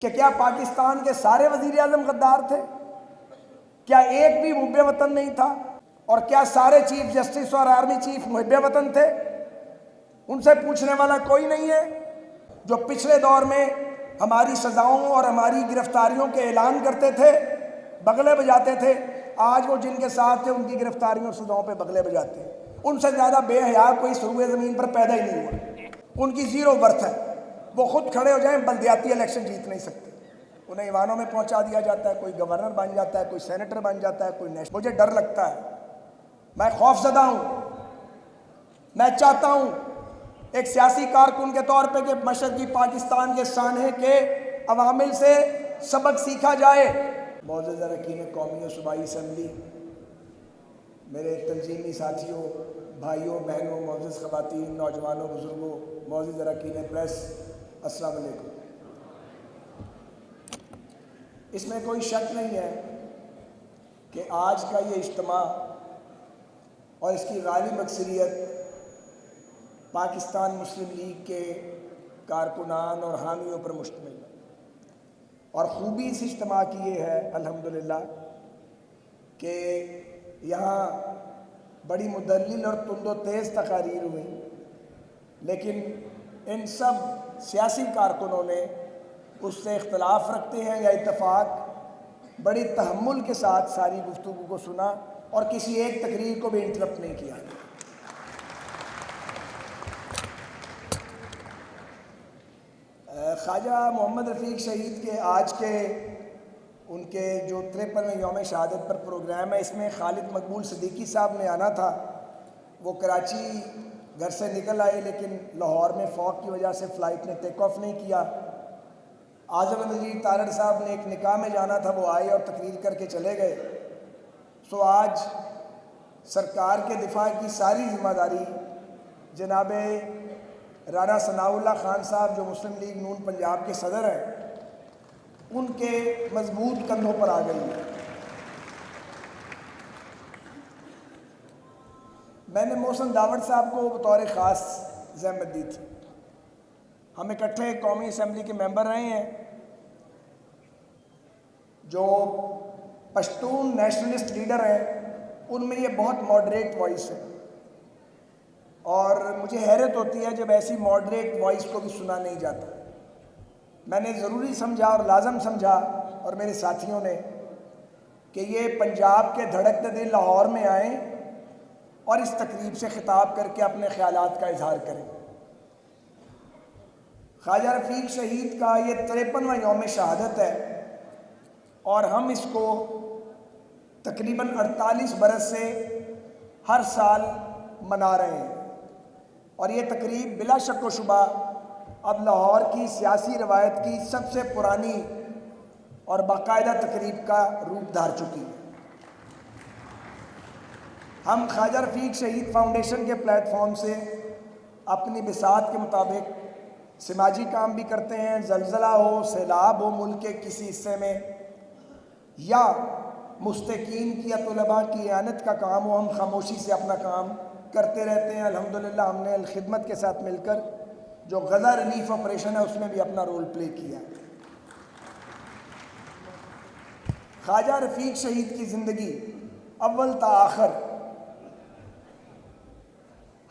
कि क्या पाकिस्तान के सारे वजीर आजम गद्दार थे? क्या एक भी मुहब्बे वतन नहीं था? और क्या सारे चीफ जस्टिस और आर्मी चीफ मुहब्बे वतन थे? उनसे पूछने वाला कोई नहीं है। जो पिछले दौर में हमारी सजाओं और हमारी गिरफ्तारियों के ऐलान करते थे, बगले बजाते थे, आज वो जिनके साथ थे उनकी गिरफ्तारियों और सजाओं पे बगले बजाते हैं। उनसे ज़्यादा बेहया कोई सुरुए ज़मीन पर पैदा ही नहीं हुआ। उनकी ज़ीरो बर्थ है। वो खुद खड़े हो जाएं, बल्दियाती इलेक्शन जीत नहीं सकते। उन्हें ईवानों में पहुंचा दिया जाता है, कोई गवर्नर बन जाता है, कोई सेनेटर बन जाता है, कोई नेशनल। मुझे डर लगता है, मैं खौफजदा हूँ। मैं चाहता हूँ एक सियासी कारकुन के तौर पे कि मशरकी पाकिस्तान के सानहे के अवामिल से सबक सीखा जाए। मौजूद अरकान कौमी और सूबाई असम्बली, मेरे तंजीमी साथियों, भाइयों बहनों, मौजूद ख़वातीन, नौजवानों, बुज़ुर्गों, मौजूद अरकान प्रेस, अस्सलाम वालेकुम। इसमें कोई शक नहीं है कि आज का ये इज्तिमा और इसकी गालिब अक्सरियत पाकिस्तान मुस्लिम लीग के कारकुनान और हामियों पर मुश्तमिल है। और ख़ूबी इस इज्तिमा की ये है अल्हम्दुलिल्लाह कि यहाँ बड़ी मुदल्लिल और तुंदो तेज़ तकारीर हुई, लेकिन इन सब सियासी कारकुनों ने उससे इख्तलाफ रखते हैं या इत्तफाक बड़ी तहम्मुल के साथ सारी गुफ्तगू को सुना और किसी एक तकरीर को भी इंटरप्ट नहीं किया। ख्वाजा मोहम्मद रफ़ीक शहीद के आज के उनके जो 53वें यौम शहादत पर प्रोग्राम है, इसमें खालिद मकबूल सिद्दीकी साहब ने आना था। वो कराची घर से निकल आए, लेकिन लाहौर में फॉग की वजह से फ़्लाइट ने टेक ऑफ नहीं किया। आज़म नज़ीर तारड़ साहब ने एक निकाह में जाना था, वो आए और तकरीर करके चले गए। सो आज सरकार के दिफा की सारी ज़िम्मेदारी जनाब राना सनाउल्लाह खान साहब, जो मुस्लिम लीग नून पंजाब के सदर हैं, उनके मजबूत कंधों पर आ गई है। मैंने मोहसिन दावड़ साहब को बतौर ख़ास ज़हमत दी थी। हम इकट्ठे कौमी असम्बली के मेंबर रहे हैं। जो पश्तून नेशनलिस्ट लीडर हैं, उनमें ये बहुत मॉडरेट वॉइस है और मुझे हैरत होती है जब ऐसी मॉडरेट वॉइस को भी सुना नहीं जाता। मैंने ज़रूरी समझा और लाजम समझा, और मेरे साथियों ने, कि ये पंजाब के धड़कते दिल लाहौर में आएँ और इस तकरीब से खिताब करके अपने ख्यालात का इजहार करें। ख्वाजा रफ़ीक शहीद का ये 53वां यौम शहादत है और हम इसको तकरीबन 48 बरस से हर साल मना रहे हैं। और ये तकरीब बिला शक व शुबा अब लाहौर की सियासी रवायत की सबसे पुरानी और बाकायदा तकरीब का रूप धार चुकी है। हम ख्वाजा रफ़ीक शहीद फाउंडेशन के प्लेटफॉर्म से अपनी बिसात के मुताबिक समाजी काम भी करते हैं। ज़लज़ला हो, सैलाब हो मुल्क के किसी हिस्से में, या मुस्तकीन की या तुलबा की आनत का काम हो, हम खामोशी से अपना काम करते रहते हैं। अल्हम्दुलिल्लाह हमने अल खिदमत के साथ मिलकर जो गज़ा रिलीफ ऑपरेशन है उसमें भी अपना रोल प्ले किया। ख्वाजा रफ़ीक शहीद की ज़िंदगी अव्वल ता आखिर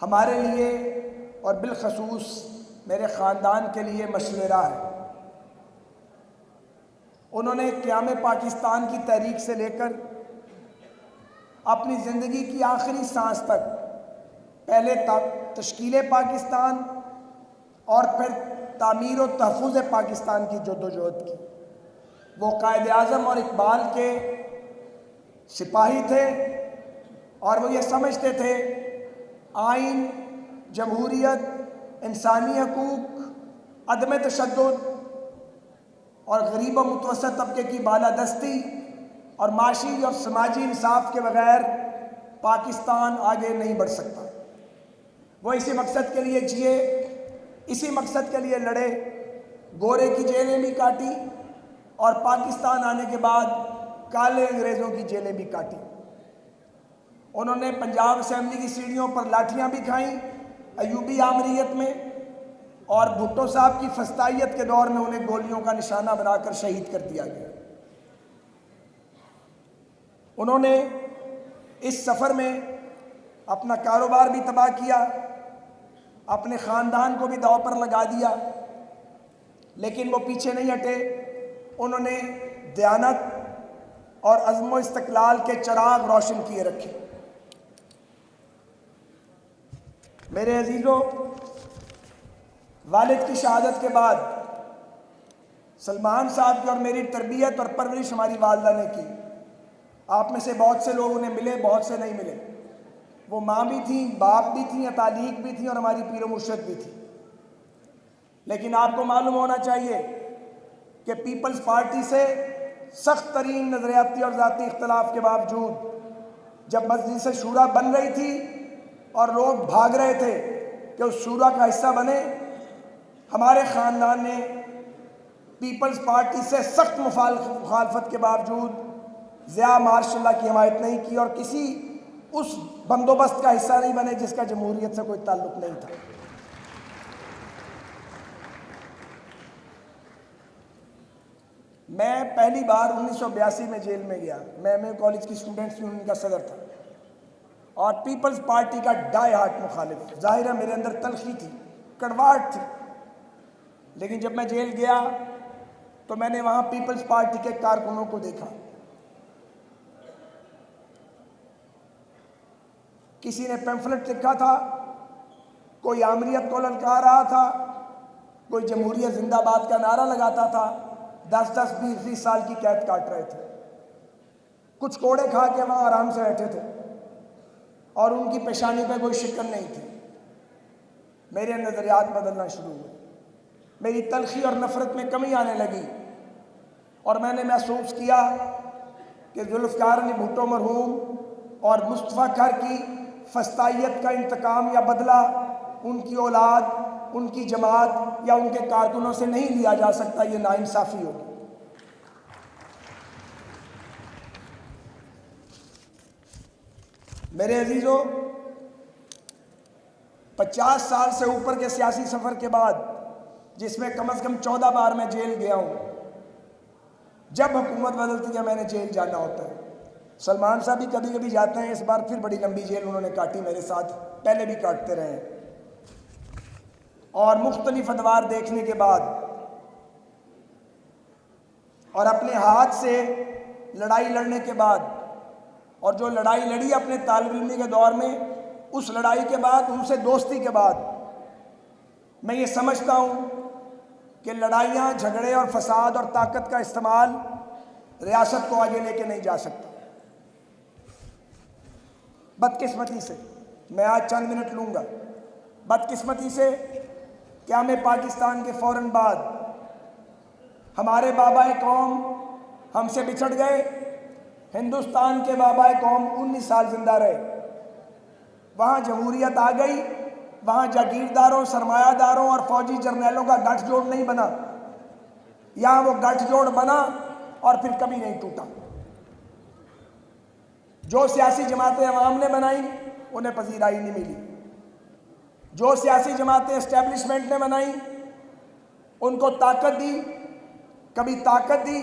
हमारे लिए और बिलखसूस मेरे ख़ानदान के लिए मशवरा है। उन्होंने क़याम पाकिस्तान की तहरीक से लेकर अपनी ज़िंदगी की आखिरी सांस तक पहले तश्कील पाकिस्तान और फिर तामीर और तहफ़्फ़ुज़ पाकिस्तान की जद्दोजहद की। वो कायद आज़म और इकबाल के सिपाही थे और वो ये समझते थे आइन, जमहूरियत, इंसानी हकूक़, अदम तशद्दुद और गरीब और मुतवस्सित तबके की बालादस्ती और माशी और समाजी इंसाफ के बगैर पाकिस्तान आगे नहीं बढ़ सकता। वो इसी मकसद के लिए जिए, इसी मकसद के लिए लड़े। गोरे की जेलें भी काटी और पाकिस्तान आने के बाद काले अंग्रेज़ों की जेलें भी काटी। उन्होंने पंजाब असेंबली की सीढ़ियों पर लाठियाँ भी खाईं अयूबी आमरीत में, और भुट्टो साहब की फस्तायत के दौर में उन्हें गोलियों का निशाना बनाकर शहीद कर दिया गया। उन्होंने इस सफ़र में अपना कारोबार भी तबाह किया, अपने ख़ानदान को भी दांव पर लगा दिया, लेकिन वो पीछे नहीं हटे। उन्होंने दयानत और अज़्म इस्तक़लाल के चिराग रोशन किए रखे। मेरे अजीज़ों, वालिद की शहादत के बाद सलमान साहब की और मेरी तरबियत और परवरिश हमारी वालदा ने की। आप में से बहुत से लोग उन्हें मिले, बहुत से नहीं मिले। वो माँ भी थी, बाप भी थी, तालीक भी थी और हमारी पीर मुर्शिद भी थी। लेकिन आपको मालूम होना चाहिए कि पीपल्स पार्टी से सख्त तरीन नज़रियाती और ज़ाती इख्तलाफ के बावजूद जब मजलिस शूरा बन रही थी और लोग भाग रहे थे कि उस शूरा का हिस्सा बने, हमारे ख़ानदान ने पीपल्स पार्टी से सख्त मुखालफत के बावजूद ज़िया मार्शल्लाह की हिमायत नहीं की और किसी उस बंदोबस्त का हिस्सा नहीं बने जिसका जमहूरियत से कोई ताल्लुक नहीं था। मैं पहली बार 1982 में जेल में गया। मैं एमए कॉलेज की स्टूडेंट्स यूनियन का सदर था और पीपल्स पार्टी का डाई हार्ट मुखालिफ। जाहिर है मेरे अंदर तलखी थी, कड़वाहट थी, लेकिन जब मैं जेल गया तो मैंने वहाँ पीपल्स पार्टी के कारकुनों को देखा। किसी ने पैम्फलेट लिखा था, कोई आमरीत को ललकार रहा था, कोई जमहूरियत जिंदाबाद का नारा लगाता था। 10-10, 20-20 साल की कैद काट रहे थे। कुछ कोड़े खा के वहाँ आराम से बैठे थे और उनकी पेशानी पे कोई शिकन नहीं थी। मेरे नज़रियात बदलना शुरू हुए, मेरी तलखी और नफ़रत में कमी आने लगी और मैंने महसूस किया कि जुल्फ़िकार अली भुट्टो मरहूम और मुस्तफ़ा खर की फस्तायत का इंतकाम या बदला उनकी औलाद, उनकी जमात या उनके कारकुनों से नहीं लिया जा सकता। ये नाइंसाफ़ी होगी। मेरे अजीज़ों, 50 साल से ऊपर के सियासी सफ़र के बाद, जिसमें कम से कम 14 बार मैं जेल गया हूँ, जब हुकूमत बदलती है मैंने जेल जाना होता है। सलमान साहब भी कभी कभी जाते हैं, इस बार फिर बड़ी लंबी जेल उन्होंने काटी मेरे साथ, पहले भी काटते रहे। और मुख्तलिफ अदवार देखने के बाद और अपने हाथ से लड़ाई लड़ने के बाद और जो लड़ाई लड़ी अपने तालिब इल्मी के दौर में, उस लड़ाई के बाद, उनसे दोस्ती के बाद, मैं ये समझता हूँ कि लड़ाइयाँ, झगड़े और फसाद और ताकत का इस्तेमाल रियासत को आगे लेके नहीं जा सकता। बदकिस्मती से, मैं आज चंद मिनट लूँगा, बदकिस्मती से क्या मैं पाकिस्तान के फ़ौरन बाद हमारे बाबाए कौम हमसे बिछड़ गए। हिंदुस्तान के बाबाए कौम 19 साल जिंदा रहे। वहाँ जमहूरियत आ गई, वहाँ जागीरदारों, सरमायादारों और फौजी जर्नैलों का गठजोड़ नहीं बना। यहाँ वो गठजोड़ बना और फिर कभी नहीं टूटा। जो सियासी जमातें अवाम ने बनाई उन्हें पजीराई नहीं मिली। जो सियासी जमातें एस्टेब्लिशमेंट ने बनाई उनको ताकत दी, कभी ताकत दी,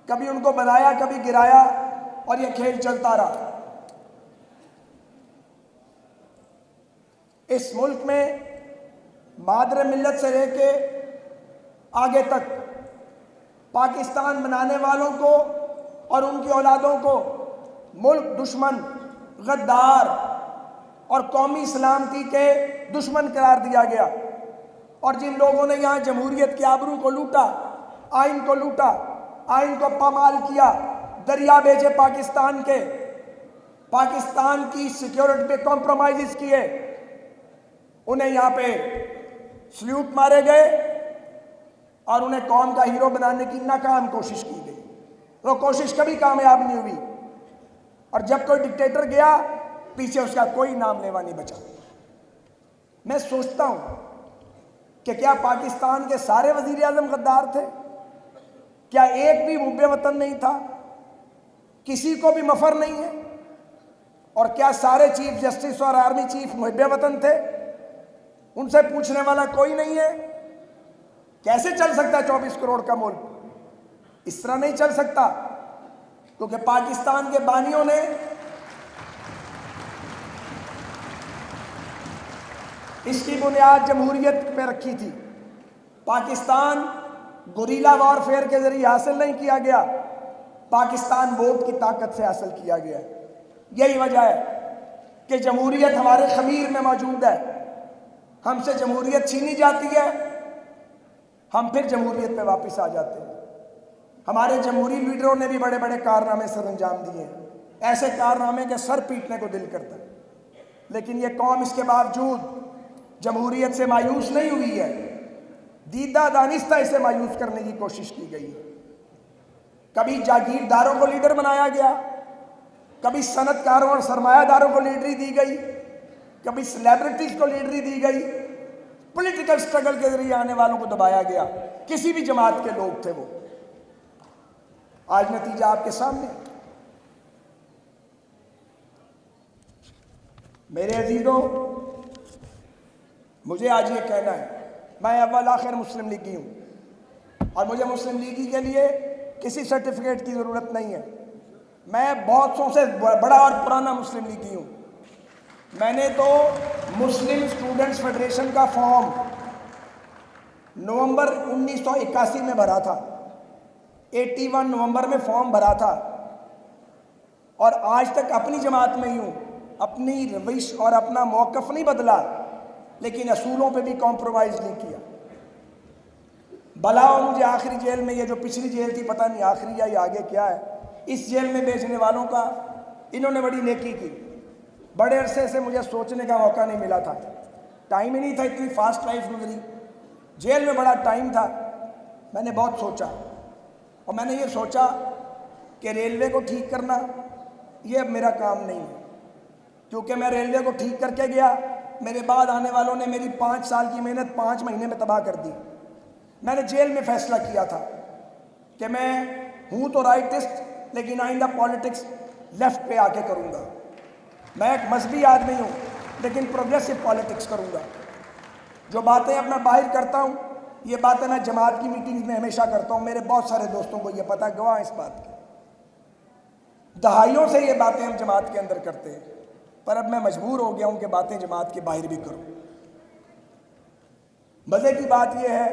कभी उनको बनाया, कभी गिराया और यह खेल चलता रहा। इस मुल्क में मादर मिल्लत से लेके आगे तक पाकिस्तान बनाने वालों को और उनकी औलादों को मुल्क दुश्मन, गद्दार और कौमी सलामती के दुश्मन करार दिया गया। और जिन लोगों ने यहाँ जमहूरियत की आबरू को लूटा, आइन को लूटा, आइन को पामाल किया, दरिया भेजे पाकिस्तान के, पाकिस्तान की सिक्योरिटी पे कॉम्प्रोमाइज़ किए, उन्हें यहाँ पे सल्यूट मारे गए और उन्हें कौम का हीरो बनाने की नाकाम कोशिश की गई। वो कोशिश कभी कामयाब नहीं हुई और जब कोई डिक्टेटर गया पीछे उसका कोई नाम लेवा नहीं बचा। मैं सोचता हूँ कि क्या पाकिस्तान के सारे वज़ीर आज़म गद्दार थे? क्या एक भी मुब्बे वतन नहीं था? किसी को भी मफर नहीं है? और क्या सारे चीफ जस्टिस और आर्मी चीफ मुहिब्बे वतन थे? उनसे पूछने वाला कोई नहीं है। कैसे चल सकता है 24 करोड़ का मुल्क? इस तरह नहीं चल सकता, क्योंकि पाकिस्तान के बानियों ने इसकी बुनियाद जमहूरियत पे रखी थी। पाकिस्तान गुरीला वॉरफेयर के जरिए हासिल नहीं किया गया, पाकिस्तान वोट की ताकत से हासिल किया गया। यही वजह है कि जमहूरियत हमारे खमीर में मौजूद है। हमसे जमहूरियत छीनी जाती है, हम फिर जमहूरियत पे वापस आ जाते हैं। हमारे जमहूरी लीडरों ने भी बड़े बड़े कारनामे सर अंजाम दिए, ऐसे कारनामे के सर पीटने को दिल करता है। लेकिन ये कौम इसके बावजूद जमहूरियत से मायूस नहीं हुई है, दीदा दानिस्ता इसे मायूस करने की कोशिश की गई है। कभी जागीरदारों को लीडर बनाया गया, कभी सनतकारों और सरमायादारों को लीडरी दी गई, कभी सेलिब्रिटीज को लीडरी दी गई। पॉलिटिकल स्ट्रगल के जरिए आने वालों को दबाया गया, किसी भी जमात के लोग थे वो। आज नतीजा आपके सामने। मेरे अजीजों, मुझे आज ये कहना है, मैं अव्वल आखिर मुस्लिम लीगी हूँ और मुझे मुस्लिम लीगी के लिए किसी सर्टिफिकेट की ज़रूरत नहीं है। मैं बहुत सौ से बड़ा और पुराना मुस्लिम लीगी हूँ। मैंने तो मुस्लिम स्टूडेंट्स फेडरेशन का फॉर्म नवंबर 1981 में भरा था, 81 नवंबर में फॉर्म भरा था, और आज तक अपनी जमात में ही हूँ। अपनी रविश और अपना मौक़िफ़ नहीं बदला, लेकिन असूलों पे भी कॉम्प्रोमाइज़ नहीं किया। भला मुझे आखिरी जेल में, ये जो पिछली जेल थी पता नहीं आखिरी या ये आगे क्या है, इस जेल में भेजने वालों का इन्होंने बड़ी नेकी की। बड़े अरसे से मुझे सोचने का मौका नहीं मिला था, टाइम ही नहीं था, इतनी फास्ट लाइफ गुजरी। जेल में बड़ा टाइम था, मैंने बहुत सोचा, और मैंने ये सोचा कि रेलवे को ठीक करना ये अब मेरा काम नहीं है, क्योंकि मैं रेलवे को ठीक करके गया, मेरे बाद आने वालों ने मेरी 5 साल की मेहनत 5 महीने में तबाह कर दी। मैंने जेल में फैसला किया था कि मैं हूँ तो राइटिस्ट, लेकिन आइंदा पॉलिटिक्स लेफ्ट पे आके करूँगा। मैं एक मजहबी आदमी हूँ, लेकिन प्रोग्रेसिव पॉलिटिक्स करूँगा। जो बातें अपना बाहर करता हूँ, ये बातें मैं जमात की मीटिंग्स में हमेशा करता हूँ। मेरे बहुत सारे दोस्तों को ये पता, गवाह इस बात के। दहाइयों से ये बातें हम जमात के अंदर करते हैं, पर अब मैं मजबूर हो गया हूँ कि बातें जमात के बाहर भी करूँ। मज़े की बात यह है,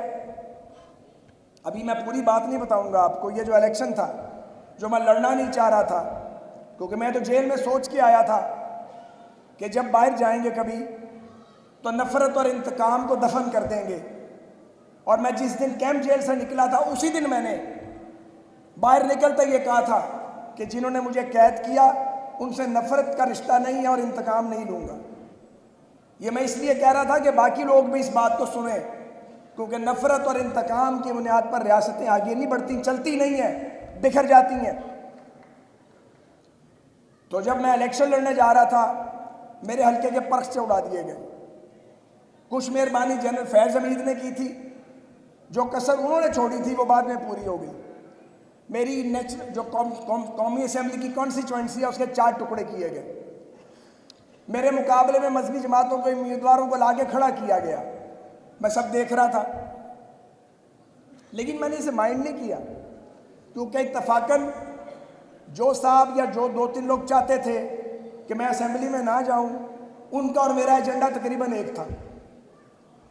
अभी मैं पूरी बात नहीं बताऊँगा आपको। ये जो इलेक्शन था, जो मैं लड़ना नहीं चाह रहा था, क्योंकि मैं तो जेल में सोच के आया था कि जब बाहर जाएंगे कभी तो नफ़रत और इंतकाम को दफन कर देंगे। और मैं जिस दिन कैंप जेल से निकला था, उसी दिन मैंने बाहर निकलते ये कहा था कि जिन्होंने मुझे कैद किया उनसे नफ़रत का रिश्ता नहीं है और इंतकाम नहीं लूँगा। ये मैं इसलिए कह रहा था कि बाकी लोग भी इस बात को सुने, क्योंकि नफ़रत और इंतकाम की बुनियाद पर रियासतें आगे नहीं बढ़ती, चलती नहीं हैं, बिखर जाती हैं। तो जब मैं इलेक्शन लड़ने जा रहा था, मेरे हल्के के पर्स से उड़ा दिए गए। कुछ मेहरबानी जनरल फैज़ हमीद ने की थी, जो कसर उन्होंने छोड़ी थी वो बाद में पूरी हो गई। मेरी नेचुरल जो कौमी असेंबली की कॉन्स्टिट्यूएंसी है, उसके 4 टुकड़े किए गए। मेरे मुकाबले में मजहबी जमातों के उम्मीदवारों को लाके खड़ा किया गया, मैं सब देख रहा था, लेकिन मैंने इसे माइंड नहीं किया, क्योंकि इत्तफाकन जो साहब या जो 2-3 लोग चाहते थे कि मैं असेंबली में ना जाऊं, उनका और मेरा एजेंडा तकरीबन एक था।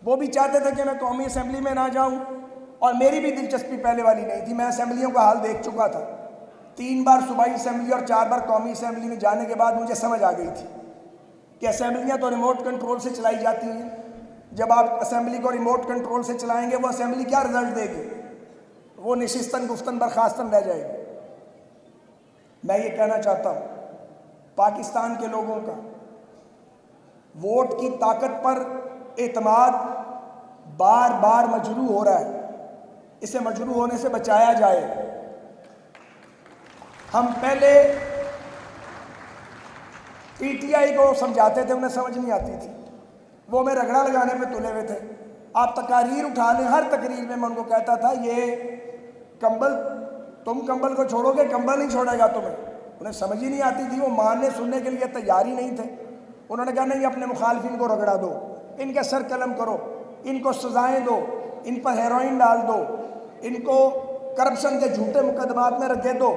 वो भी चाहते थे कि मैं कौमी असेंबली में ना जाऊं, और मेरी भी दिलचस्पी पहले वाली नहीं थी। मैं असेंबलियों का हाल देख चुका था। 3 बार सूबाई असेंबली और 4 बार कौमी असेंबली में जाने के बाद मुझे समझ आ गई थी कि असेंबलियाँ तो रिमोट कंट्रोल से चलाई जाती हैं। जब आप असेंबली को रिमोट कंट्रोल से चलाएंगे, वो असेंबली क्या रिजल्ट देगी? वो निशिस्तन गुफ्तन बर्खास्तन रह जाएगी। मैं ये कहना चाहता हूँ, पाकिस्तान के लोगों का वोट की ताकत पर एतमाद बार बार मजरूह हो रहा है। इसे मजरूह होने से बचाया जाए। हम पहले पीटीआई को समझाते थे, उन्हें समझ नहीं आती थी, वो हमें रगड़ा लगाने पे तुले हुए थे। आप तकारीर उठा लें, हर तकरीर में मैं उनको कहता था, ये कंबल, तुम कंबल को छोड़ोगे, कंबल नहीं छोड़ेगा तुम्हें। उन्हें समझ ही नहीं आती थी, वो मानने सुनने के लिए तैयार ही नहीं थे। उन्होंने कहा नहीं, अपने मुखालफिन को रगड़ा दो। इनके सर कलम करो, इनको सजाएं दो, इन पर हेरोइन डाल दो, इनको करप्शन के झूठे मुकदमात में रखे दो,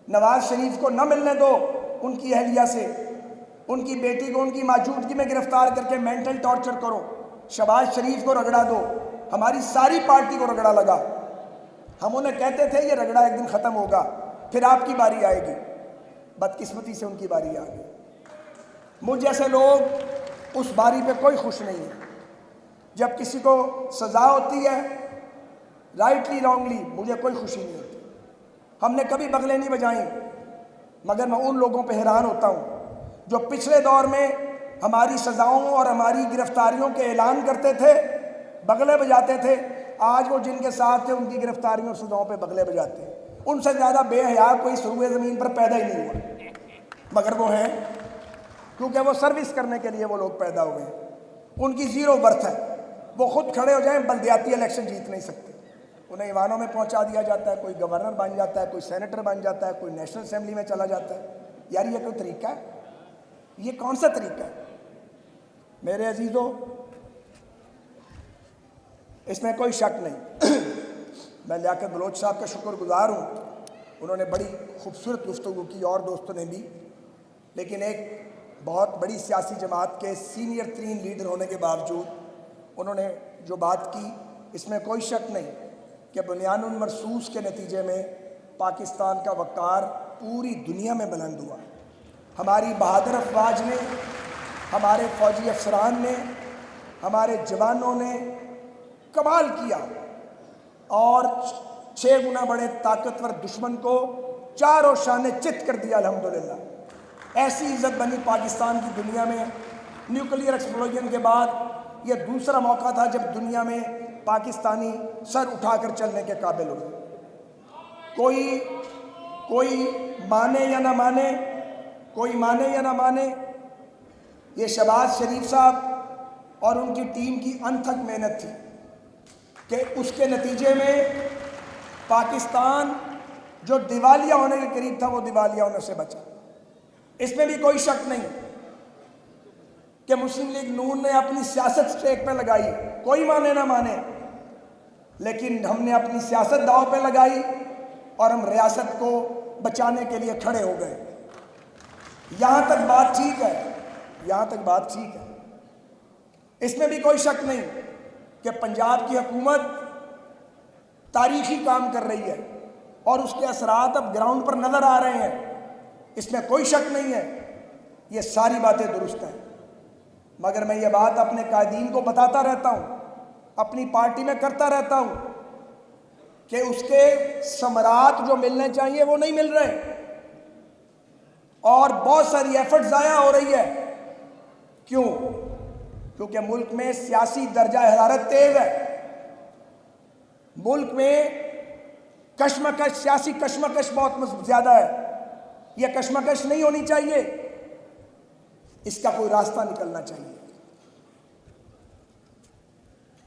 नवाज शरीफ को न मिलने दो उनकी अहलिया से, उनकी बेटी को उनकी मौजूदगी में गिरफ्तार करके मेंटल टॉर्चर करो, शहबाज शरीफ को रगड़ा दो, हमारी सारी पार्टी को रगड़ा लगा। हम उन्हें कहते थे ये रगड़ा एक दिन ख़त्म होगा, फिर आपकी बारी आएगी। बदकिस्मती से उनकी बारी आ गई। मुझ जैसे लोग उस बारी पे कोई खुश नहीं है। जब किसी को सज़ा होती है राइटली रॉन्गली, मुझे कोई खुशी नहीं होती। हमने कभी बगलें नहीं बजाई, मगर मैं उन लोगों पे हैरान होता हूँ जो पिछले दौर में हमारी सज़ाओं और हमारी गिरफ्तारियों के ऐलान करते थे, बगले बजाते थे। आज वो जिनके साथ थे उनकी गिरफ्तारियों और सज़ाओं पे बगले बजाते हैं। उनसे ज़्यादा बेहया कोई सुरुए ज़मीन पर पैदा ही नहीं हुआ, मगर वो हैं क्योंकि वो सर्विस करने के लिए वो लोग पैदा हुए हैं। उनकी ज़ीरो बर्थ है। वो खुद खड़े हो जाएं, बल्दियाती इलेक्शन जीत नहीं सकते। उन्हें ईवानों में पहुंचा दिया जाता है, कोई गवर्नर बन जाता है, कोई सेनेटर बन जाता है, कोई नेशनल असेंबली में चला जाता है। यार ये कोई तरीका है? ये कौन सा तरीका है? मेरे अजीज़ों, इसमें कोई शक नहीं। मैं लियाकत बलोच साहब का शुक्रगुजार हूँ, उन्होंने बड़ी खूबसूरत गुफ्तगू की और दोस्तों ने भी। लेकिन एक बहुत बड़ी सियासी जमात के सीनियर तरीन लीडर होने के बावजूद उन्होंने जो बात की, इसमें कोई शक नहीं कि बुनियानुल मरसूस के नतीजे में पाकिस्तान का वक़ार पूरी दुनिया में बुलंद हुआ। हमारी बहादुर अफवाज ने, हमारे फ़ौजी अफसरान ने, हमारे जवानों ने कमाल किया और 6 गुना बड़े ताकतवर दुश्मन को चारों शाने चित कर दिया। अल्हम्दुलिल्लाह ऐसी इज़्ज़त बनी पाकिस्तान की दुनिया में। न्यूक्लियर एक्सप्लोजन के बाद यह दूसरा मौका था जब दुनिया में पाकिस्तानी सर उठाकर चलने के काबिल हुए। कोई माने या ना माने, कोई माने या ना माने, ये शहबाज शरीफ साहब और उनकी टीम की अनथक मेहनत थी कि उसके नतीजे में पाकिस्तान जो दिवालिया होने के करीब था वो दिवालिया होने से बचा। इसमें भी कोई शक नहीं कि मुस्लिम लीग नून ने अपनी सियासत स्टेक पे लगाई, कोई माने ना माने, लेकिन हमने अपनी सियासत दांव पे लगाई और हम रियासत को बचाने के लिए खड़े हो गए। यहाँ तक बात ठीक है, यहाँ तक बात ठीक है। इसमें भी कोई शक नहीं कि पंजाब की हुकूमत तारीखी काम कर रही है और उसके असरात अब ग्राउंड पर नज़र आ रहे हैं। इसमें कोई शक नहीं है, ये सारी बातें दुरुस्त हैं। मगर मैं ये बात अपने कायदीन को बताता रहता हूँ, अपनी पार्टी में करता रहता हूँ कि उसके समरात जो मिलने चाहिए वो नहीं मिल रहे और बहुत सारी एफर्ट ज़ाया हो रही है। क्यों? क्योंकि मुल्क में सियासी दर्जा हरारत तेज है। मुल्क में कश्मकश, सियासी कश्मकश बहुत ज़्यादा है। यह कश्मकश नहीं होनी चाहिए, इसका कोई रास्ता निकलना चाहिए।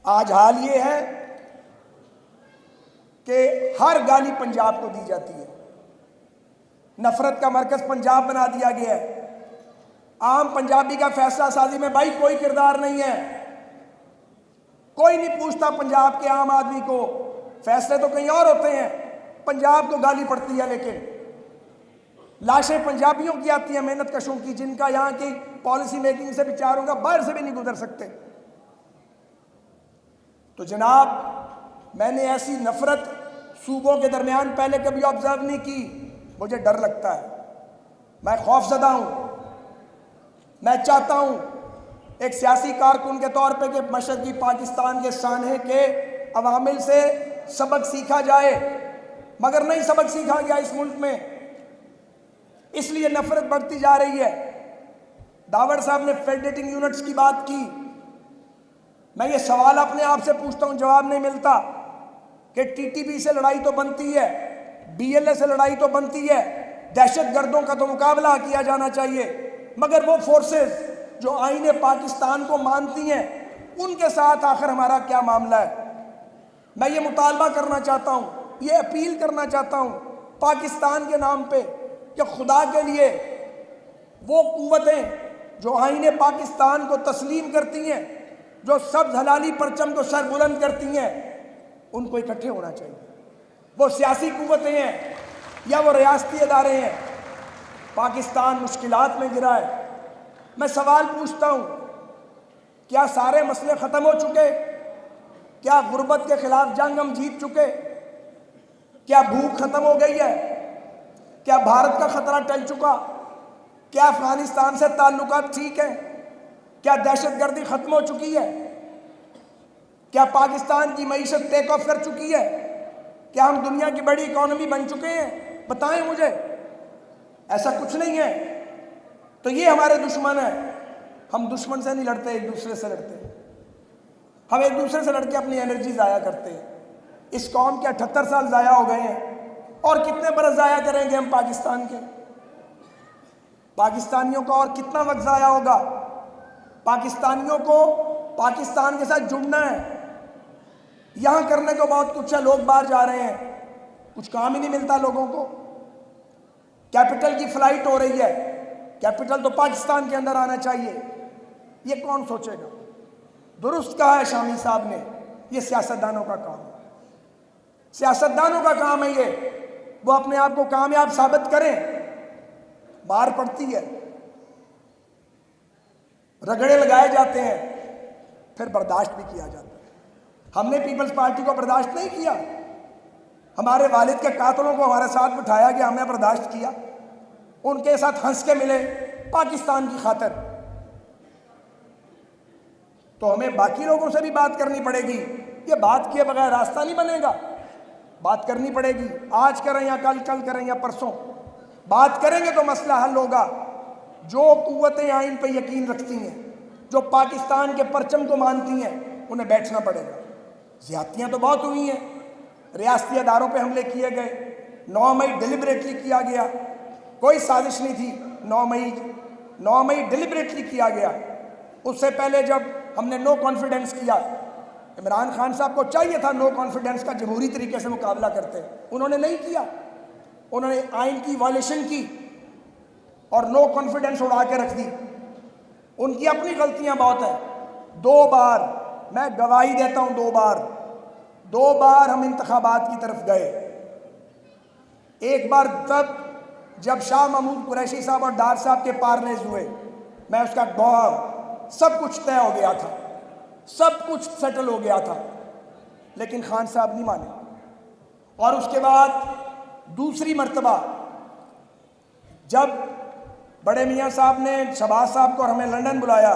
आज हाल ये है कि हर गाली पंजाब को दी जाती है। नफरत का मरकज पंजाब बना दिया गया है। आम पंजाबी का फैसला साजी में भाई कोई किरदार नहीं है। कोई नहीं पूछता पंजाब के आम आदमी को, फैसले तो कहीं और होते हैं। पंजाब को गाली पड़ती है, लेकिन लाशें पंजाबियों की आती हैं, मेहनत कशों की, जिनका यहाँ की पॉलिसी मेकिंग से विचारों का बाहर से भी नहीं गुजर सकते। तो जनाब, मैंने ऐसी नफरत सूबों के दरमियान पहले कभी ऑब्जर्व नहीं की। मुझे डर लगता है, मैं खौफजदा हूँ। मैं चाहता हूँ एक सियासी कारकुन के तौर पे कि मशरकी पाकिस्तान के सानहे के अवामिल से सबक सीखा जाए, मगर नहीं सबक सीखा गया इस मुल्क में, इसलिए नफरत बढ़ती जा रही है। दावर साहब ने फेडरेटिंग यूनिट्स की बात की। मैं ये सवाल अपने आप से पूछता हूँ, जवाब नहीं मिलता कि टीटीपी से लड़ाई तो बनती है, बीएलए से लड़ाई तो बनती है, दहशतगर्दों का तो मुकाबला किया जाना चाहिए, मगर वो फोर्सेस जो आईने पाकिस्तान को मानती हैं उनके साथ आखिर हमारा क्या मामला है। मैं ये मुतालबा करना चाहता हूँ, ये अपील करना चाहता हूँ पाकिस्तान के नाम पे कि खुदा के लिए वो कुव्वतें जो आईने पाकिस्तान को तस्लीम करती हैं, जो सब हलाली परचम को सर बुलंद करती हैं, उनको इकट्ठे होना चाहिए। वो सियासी कुव्वतें हैं या वो रियासती इदारे हैं। पाकिस्तान मुश्किलात में गिरा है। मैं सवाल पूछता हूँ, क्या सारे मसले ख़त्म हो चुके? क्या गुर्बत के खिलाफ जंग हम जीत चुके? क्या भूख खत्म हो गई है? क्या भारत का खतरा टल चुका? क्या अफगानिस्तान से ताल्लुकात ठीक है? क्या दहशतगर्दी खत्म हो चुकी है? क्या पाकिस्तान की मईशत टेक ऑफ कर चुकी है? क्या हम दुनिया की बड़ी इकोनॉमी बन चुके हैं? बताएं मुझे। ऐसा कुछ नहीं है। तो ये हमारे दुश्मन है। हम दुश्मन से नहीं लड़ते, एक दूसरे से लड़ते हैं। हम एक दूसरे से लड़के अपनी एनर्जी ज़ाया करते हैं। इस कौम के 78 साल ज़ाया हो गए हैं, और कितने बरस ज़ाया करेंगे हम पाकिस्तान के? पाकिस्तानियों का और कितना वक्त ज़ाया होगा? पाकिस्तानियों को पाकिस्तान के साथ जुड़ना है। यहाँ करने को बहुत कुछ है, लोग बाहर जा रहे हैं, कुछ काम ही नहीं मिलता लोगों को। कैपिटल की फ्लाइट हो रही है, कैपिटल तो पाकिस्तान के अंदर आना चाहिए। ये कौन सोचेगा? दुरुस्त कहा है शामी साहब ने, ये सियासतदानों का काम है। सियासतदानों का काम है ये। वो अपने आप को कामयाब साबित करें। मार पड़ती है, रगड़े लगाए जाते हैं, फिर बर्दाश्त भी किया जाता है। हमने पीपल्स पार्टी को बर्दाश्त नहीं किया। हमारे वालिद के कातलों को हमारे साथ बिठाया गया, हमने बर्दाश्त किया। उनके साथ हंस के मिले पाकिस्तान की खातिर। तो हमें बाकी लोगों से भी बात करनी पड़ेगी। ये बात किए बगैर रास्ता नहीं बनेगा। बात करनी पड़ेगी। आज करें या कल, कल करें या परसों, बात करेंगे तो मसला हल होगा। जो कुव्वतें आइन पे यकीन रखती हैं, जो पाकिस्तान के परचम को मानती हैं, उन्हें बैठना पड़ेगा। ज़्यादतियाँ तो बहुत हुई हैं। रियासती अदारों पे हमले किए गए। 9 मई डिलिबरेटली किया गया, कोई साजिश नहीं थी। 9 मई डिलिबरेटली किया गया। उससे पहले जब हमने नो कॉन्फिडेंस किया, इमरान खान साहब को चाहिए था नो कॉन्फिडेंस का जमहूरी तरीके से मुकाबला करते, उन्होंने नहीं किया। उन्होंने आइन की वायलेशन की और नो कॉन्फिडेंस उड़ा के रख दी। उनकी अपनी गलतियां बहुत हैं। 2 बार, मैं गवाही देता हूं, 2 बार हम इंतखाबात की तरफ गए। एक बार तब जब शाह महमूद कुरैशी साहब और डार साहब के पार्लेज हुए, मैं उसका गवाह। सब कुछ तय हो गया था, सब कुछ सेटल हो गया था, लेकिन खान साहब नहीं माने। और उसके बाद दूसरी मर्तबा जब बड़े मियाँ साहब ने शहबाज साहब को और हमें लंदन बुलाया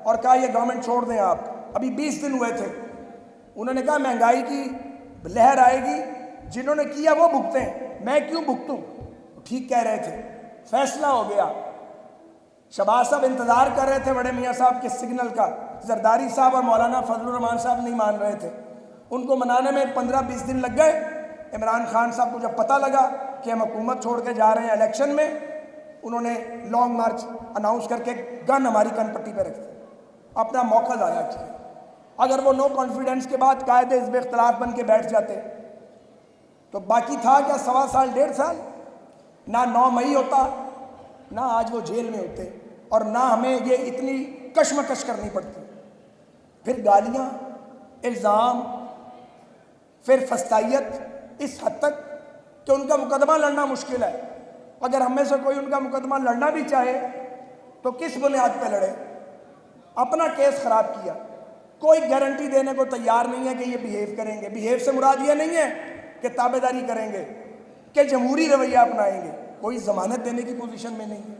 और कहा ये गवर्नमेंट छोड़ दें आप, अभी 20 दिन हुए थे। उन्होंने कहा महंगाई की लहर आएगी, जिन्होंने किया वो भुगतें, मैं क्यों भुगतूं? ठीक कह रहे थे। फैसला हो गया। शहबाज साहब इंतज़ार कर रहे थे बड़े मियाँ साहब के सिग्नल का। जरदारी साहब और मौलाना फजलुर रहमान साहब नहीं मान रहे थे। उनको मनाने में 15-20 दिन लग गए। इमरान खान साहब को जब पता लगा कि हम हुकूमत छोड़ के जा रहे हैं इलेक्शन में, उन्होंने लॉन्ग मार्च अनाउंस करके गन हमारी कनपट्टी पर रख दी, अपना मौका ज़ाया किया। अगर वो नो कॉन्फिडेंस के बाद कायदे हिज़्ब इख्तिलाफ बन के बैठ जाते तो बाकी था क्या 1.25 साल 1.5 साल? ना 9 मई होता, ना आज वो जेल में होते, और ना हमें ये इतनी कशमकश करनी पड़ती। फिर गालियाँ, इल्ज़ाम, फिर फस्तायत इस हद तक कि उनका मुकदमा लड़ना मुश्किल है। अगर हम में से कोई उनका मुकदमा लड़ना भी चाहे तो किस बुनियाद पे लड़े? अपना केस ख़राब किया। कोई गारंटी देने को तैयार नहीं है कि ये बिहेव करेंगे। बिहेव से मुराद ये नहीं है कि ताबेदारी करेंगे, कि जमहूरी रवैया अपनाएंगे। कोई ज़मानत देने की पोजीशन में नहीं है।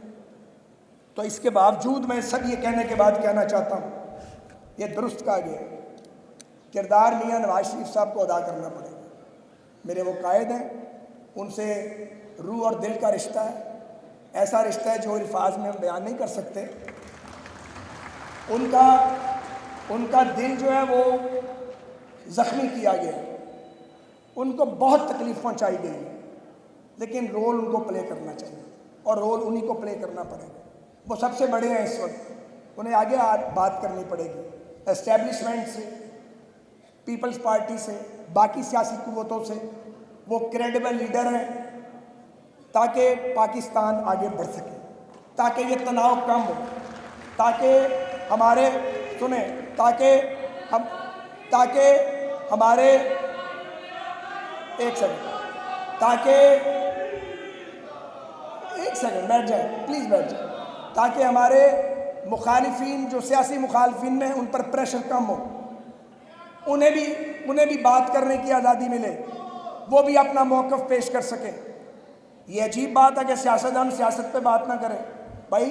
तो इसके बावजूद मैं सब ये कहने के बाद कहना चाहता हूँ, ये दुरुस्त कहा गया, किरदार मियाँ नवाज शरीफ साहब को अदा करना पड़ेगा। मेरे वो कायद हैं, उनसे रूह और दिल का रिश्ता है। ऐसा रिश्ता है जो अल्फाज में हम बयान नहीं कर सकते। उनका दिल जो है वो ज़ख्मी किया गया, उनको बहुत तकलीफ़ पहुंचाई गई है, लेकिन रोल उनको प्ले करना चाहिए और रोल उन्हीं को प्ले करना पड़ेगा। वो सबसे बड़े हैं इस वक्त, उन्हें आगे बात करनी पड़ेगी एस्टेब्लिशमेंट से, पीपल्स पार्टी से, बाकी सियासी कुव्वतों से। वो क्रेडिबल लीडर हैं ताकि पाकिस्तान आगे बढ़ सके, ताकि ये तनाव कम हो, ताकि हमारे सुने ताकि हमारे एक सेकंड बैठ जाए, प्लीज़ बैठ जाए, ताकि हमारे मुखालिफिन जो सियासी मुखालिफिन में उन पर प्रेशर कम हो, उन्हें भी बात करने की आज़ादी मिले, वो भी अपना मौक़िफ़ पेश कर सके। ये अजीब बात है कि सियासतदान सियासत पे बात ना करे। भाई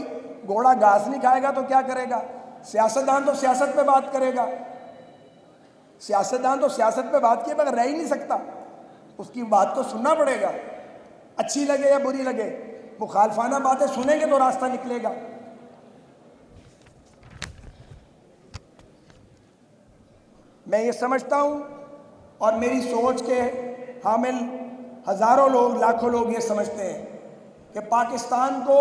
घोड़ा घास नहीं खाएगा तो क्या करेगा? सियासतदान तो सियासत पे बात करेगा। सियासतदान तो सियासत पे बात किए बगैर रह ही नहीं सकता, उसकी बात को सुनना पड़ेगा, अच्छी लगे या बुरी लगे। मुखालफाना बातें सुनेंगे तो रास्ता निकलेगा। मैं ये समझता हूँ और मेरी सोच के हामिल हज़ारों लोग, लाखों लोग ये समझते हैं कि पाकिस्तान को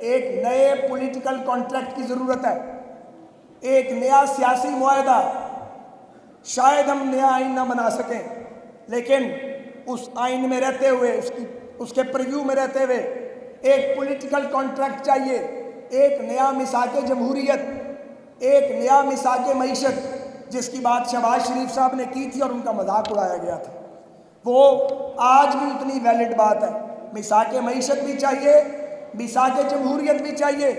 एक नए पॉलिटिकल कॉन्ट्रैक्ट की ज़रूरत है, एक नया सियासी मुआहदा। शायद हम नया आइन ना बना सकें, लेकिन उस आइन में रहते हुए, उसके प्रीव्यू में रहते हुए एक पॉलिटिकल कॉन्ट्रैक्ट चाहिए, एक नया मिसाक जमहूरियत, एक नया मिसाक मईशत, जिसकी बात शहबाज शरीफ साहब ने की थी और उनका मजाक उड़ाया गया था। वो आज भी उतनी वैलिड बात है। मिसाक मईशत भी चाहिए, मिसाक जमहूरियत भी चाहिए।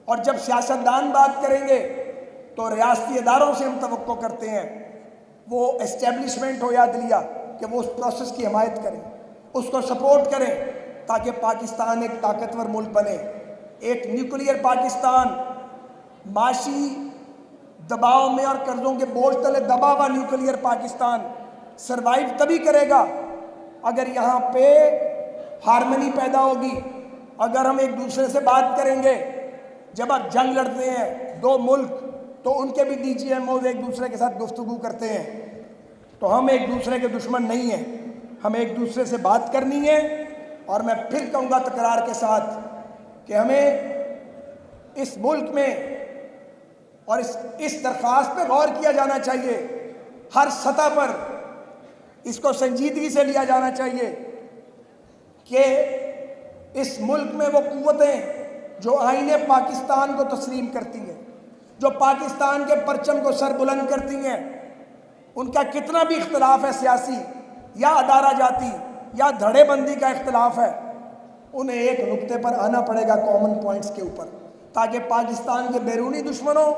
और जब सियासतदान बात करेंगे तो रियासती इदारों से हम तवक्को करते हैं, वो एस्टेब्लिशमेंट हो या अदलिया, कि वो उस प्रोसेस की हिमायत करें, उसको सपोर्ट करें, ताकि पाकिस्तान एक ताकतवर मुल्क बने। एक न्यूक्लियर पाकिस्तान, माशी दबाव में और कर्जों के बोझ तले दबा हुआ न्यूक्लियर पाकिस्तान सरवाइव तभी करेगा अगर यहाँ पे हारमनी पैदा होगी, अगर हम एक दूसरे से बात करेंगे। जब आप जंग लड़ते हैं दो मुल्क, तो उनके भी DGMOs एक दूसरे के साथ गुफ्तगू करते हैं। तो हम एक दूसरे के दुश्मन नहीं हैं, हमें एक दूसरे से बात करनी है। और मैं फिर कहूँगा तकरार के साथ कि हमें इस मुल्क में और इस दरख्वास्त पर गौर किया जाना चाहिए, हर सतह पर इसको संजीदगी से लिया जाना चाहिए कि इस मुल्क में वो कुव्वतें जो आईने पाकिस्तान को तस्लीम करती हैं, जो पाकिस्तान के परचम को सर बुलंद करती हैं, उनका कितना भी इख्तलाफ है, सियासी या अदारा जाती या धड़ेबंदी का इख्तलाफ है, उन्हें एक नुक्ते पर आना पड़ेगा, कॉमन पॉइंट्स के ऊपर, ताकि पाकिस्तान के बैरूनी दुश्मनों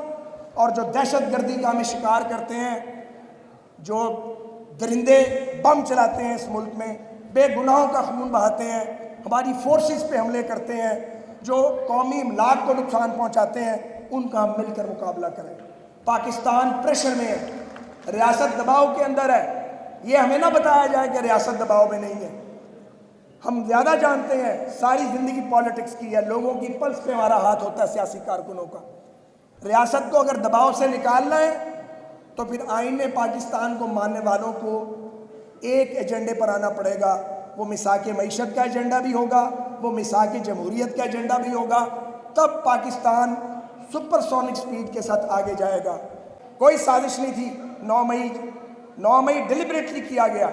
और जो दहशतगर्दी का हमें शिकार करते हैं, जो दरिंदे बम चलाते हैं इस मुल्क में, बेगुनाहों का खून बहाते हैं, हमारी फोर्सेस पे हमले करते हैं, जो कौमी इमलाक को नुकसान पहुंचाते हैं, उनका हम मिलकर मुकाबला करें। पाकिस्तान प्रेशर में है, रियासत दबाव के अंदर है। ये हमें ना बताया जाए कि रियासत दबाव में नहीं है। हम ज़्यादा जानते हैं, सारी ज़िंदगी पॉलिटिक्स की है, लोगों की पल्स पे हमारा हाथ होता है, सियासी कारकुनों का। रियासत को अगर दबाव से निकालना है तो फिर आईन में पाकिस्तान को मानने वालों को एक एजेंडे पर आना पड़ेगा। वो मिसाक मईशत का एजेंडा भी होगा, वो मिसाक जमहूरियत का एजेंडा भी होगा, तब पाकिस्तान सुपरसोनिक स्पीड के साथ आगे जाएगा। कोई साजिश नहीं थी। 9 मई डिलिबरेटली किया गया।